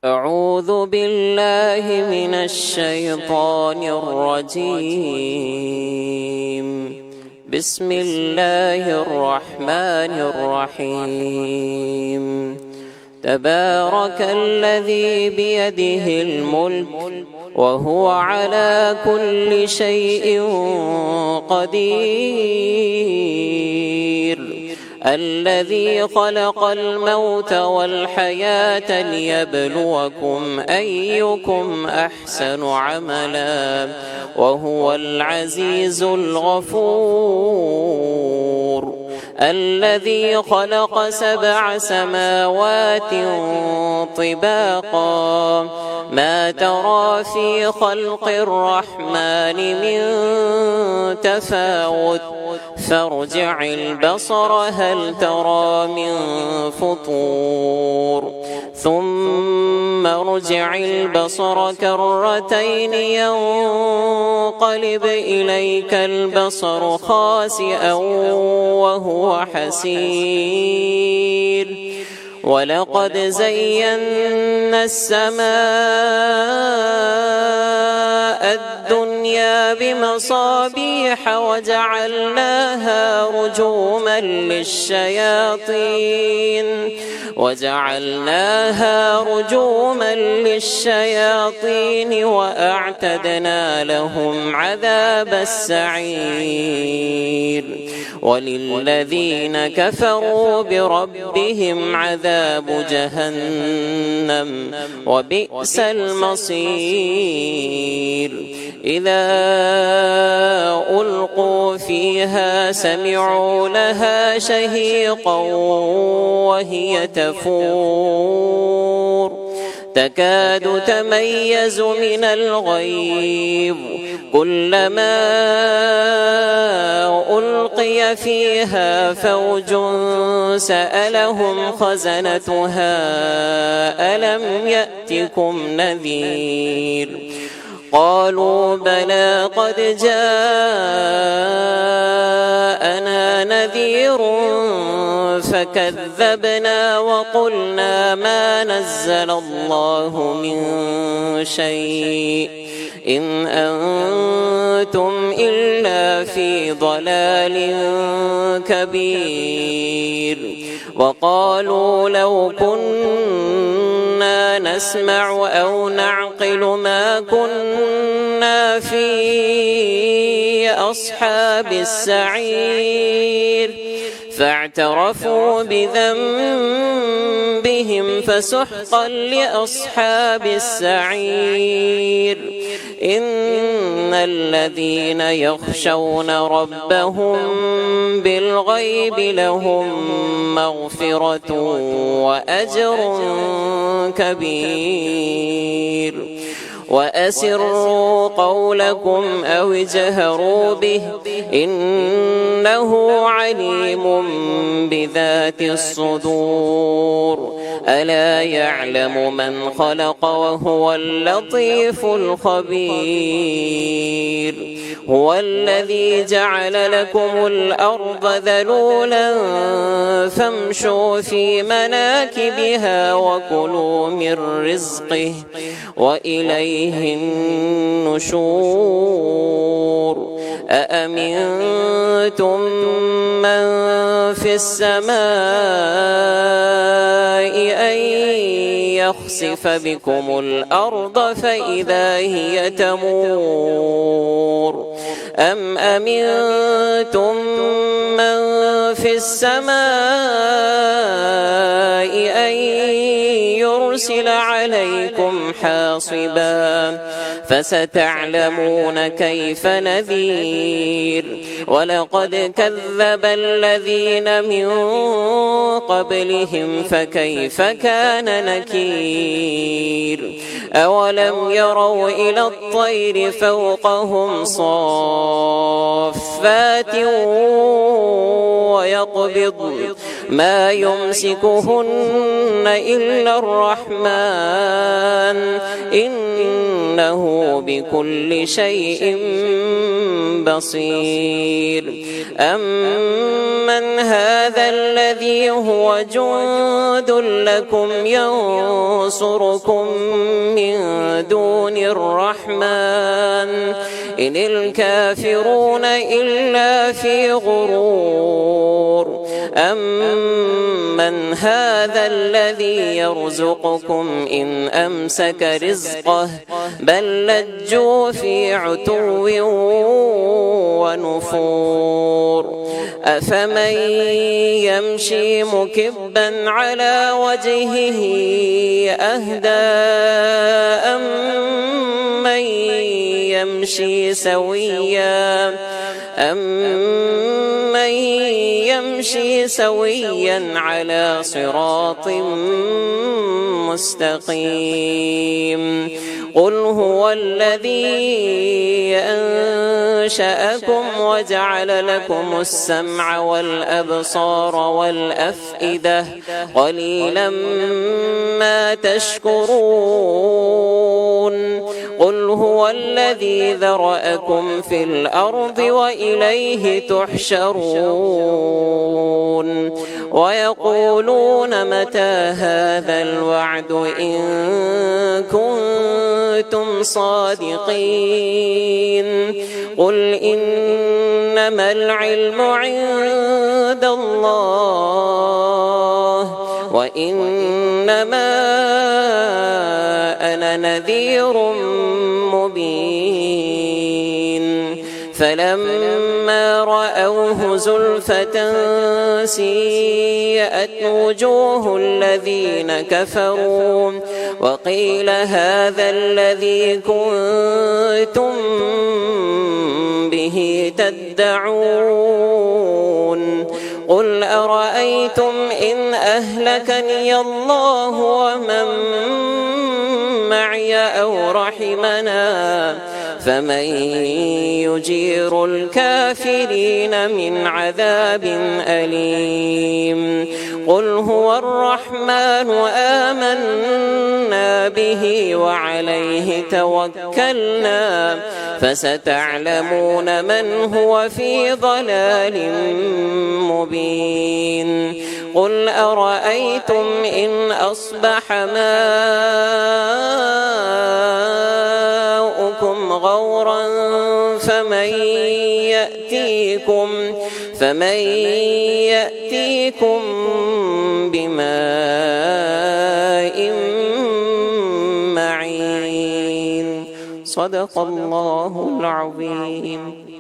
أعوذ بالله من الشيطان الرجيم. بسم الله الرحمن الرحيم. تبارك الذي بيده الملك وهو على كل شيء قدير. الذي خلق الموت والحياة ليبلوكم أيكم أحسن عملا وهو العزيز الغفور. الذي خلق 7 سماوات طباقا ما ترى في خلق الرحمن من تفاوت فارجع البصر هل ترى من فطور ثم ارجع البصر كرتين ينقلب إليك البصر خاسئا وهو حسير. ولقد زينا السماء الدنيا بمصابيح وجعلناها رجوما للشياطين وأعتدنا لهم عذاب السعير. وللذين كفروا بربهم عذاب جهنم وبئس المصير. إذا ألقوا فيها سمعوا لها شهيقا وهي تفور تكاد تميز من الغيظ كلما ألقي فيها فوج سألهم خزنتها ألم يأتكم نذير قالوا بلى قد جاءنا نذير فكذبنا وقلنا ما نزل الله من شيء إن أنتم إلا في ضلال كبير. وقالوا لو كنا نسمع أو نعقل ما كنا في أصحاب السعير فاعترفوا بذنبهم فسحقا لأصحاب السعير. إن الذين يخشون ربهم بالغيب لهم مغفرة وأجر كبير. وأسروا قولكم أو اجهروا به إنه عليم بذات الصدور. ألا يعلم من خلق وهو اللطيف الخبير. هو الذي جعل لكم الأرض ذلولا فامشوا في مناكبها وكلوا من رزقه وإليه النشور. أأمنتم من في السماء أن يخسف بكم الأرض فإذا هي تمور أم أمنتم من في السماء أن يرسل عليكم حاصبا فستعلمون كيف نذير. ولقد كذب الذين من قبلهم فكيف كان نكير. أولم يروا إلى الطير فوقهم صافات ويقبض ما يمسكهن إلا الرحمن إنه بكل شيء بصير أمن هذا الذي هو جند لكم ينصركم من دون الرحمن إن الكافرون إلا في غرور أمن هذا الذي يرزقكم إن أمسك رزقه بل لجوا في عتو ونفور أفمن يمشي مكبا على وجهه أهدى أمن يمشي سويا على صراط مستقيم قل هو الذي أنشأكم وجعل لكم السمع والأبصار والأفئدة قليلا ما تشكرون قل هو الذي ذرأكم في الأرض وإليه تحشرون ويقولون متى هذا الوعد إن كنتم صادقين قل إنما العلم عند الله وإنما أنا نذير مبين فلما رأوه زلفة سيئت وجوه الذين كفروا وقيل هذا الذي كنتم به تدعون قل أرأيتم إن أهلكني الله ومن معي أو رحمنا فمن يجير الكافرين من عذاب أليم قل هو الرحمن آمنا به وعليه توكلنا فستعلمون من هو في ضلال مبين قل أرأيتم إن أصبح ماؤكم غورا فمن يأتيكم بماء معين صدق الله العظيم.